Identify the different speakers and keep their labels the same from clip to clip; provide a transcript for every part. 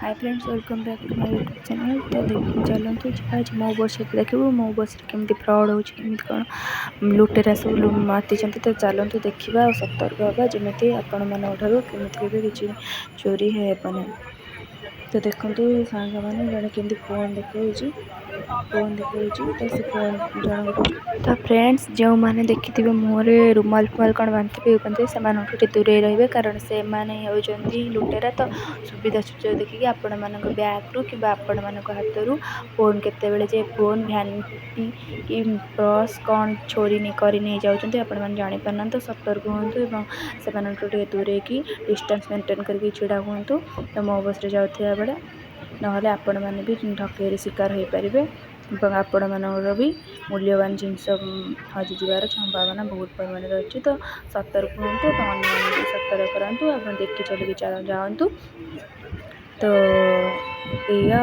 Speaker 1: Hi friends, welcome back to my YouTube channel. तो चलते आज मो बस देखू मो बस केमी फ्रड होमी कौन लुटेरा सब माति। तो चलते देखा सतर्क हाँ जमी आपण मान केमी किसी चोरी हेबना। तो देखो सांग मैंने जड़े केमी फोन देखा तो से फोन जन तो फ्रेंड्स जो मैंने देखी थे मुहरे रुमाल फुमाल कौन बांधे से दूरे रे कारण से होती लुटेरा। तो सुविधा सुजोग देखिए आपण मान बैग रु कि आपण मान हाथ रु फोन केते फोन भ्यानिटी कि पर्स कौन चोरी नहीं कर नहीं जाऊँच आपण मैंने जापारना। तो सतर्क हूँ से दूरे की डिस्टेंस मेंटेन करके छिड़ा हूँ। तो मो बस जाऊे बेले ना आपण मैंने भी ठकईर शिकार हो पारे आपण मानकर भी मूल्यवान जिनस हजिजार संभावना बहुत परिमाण अच्छी। तो सतर्क हूँ तो सतर्क करूँ आप देखी चलिए जातु। तो या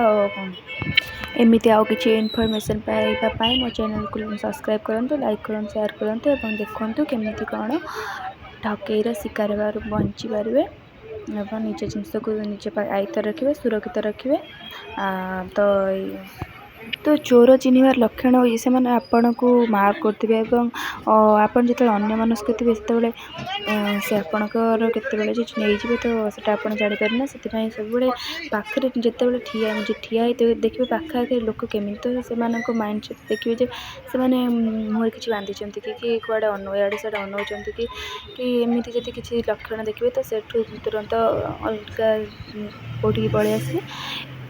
Speaker 1: एमती आउ कि इनफॉरमेशन पाई मो चैनल को सब्सक्राइब करूँ, लाइक करूँ, शेयर करूँ और देखूँ केमी कौन ठकईर शिकार होवर बची पारे और निज जिनस को निज आयत्त रखिए सुरक्षित रखिए। तो चोर चिन्हबार लक्षण हो से आपण को मार्क करते आपन जो अन्य मनस्क थे से आपणकर केतबेले नहीं तो सेटा आप जापर ना से सब पाखे जिते ठिया देखिए पाखे लोक केमी। तो से माइंड सेट देखिए से मुहर कि बांधी कि कड़े इे से अनाऊँ कि एमती जब किसी लक्षण देखिए तो सेठू तुरंत अलग कौटी पलि आसवे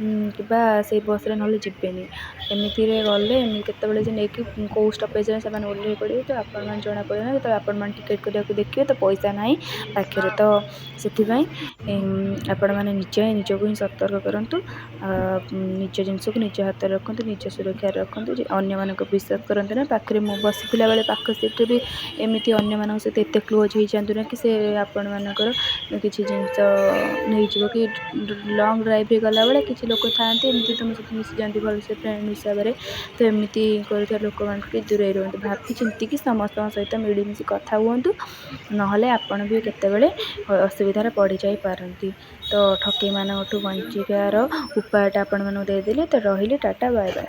Speaker 1: कि से बस रे ना जीवेनि एमती गले केतबेले नहीं कौ स्टपेज से ओह्ल पड़े। तो आपण जना पड़े ना जो आपण टिकेट करने देखिए तो पैसा ना पाखे। तो से आपण मैंने निज को ही सतर्क करूँ निज जिनस को निज हाथ रखु निज सुरक्षा रखु अन्य मान विश्वास करते ना पाखे मु बसला बेले पाख सीट भी एमती अन्य सहित एत क्लोज हो जातु ना कि से आपण मानकर किसी जिनस नहीं कि लंग ड्राइव गला बेले किसी लोक था एमती तुम सहित मिसी जाती भल से फ्रेंड हिसाब से। तो एमती कर लोक मान दूरे रुहतु भावी चिंतिकी समस्त सहित मिलमिशि कथा हुंतु ना आपण भी केतेबेले असुविधार पड़ जापारती। तो ठकई मान बंचार उपायटा आपण मानू देदेली। तो रही टाटा बाय बाय।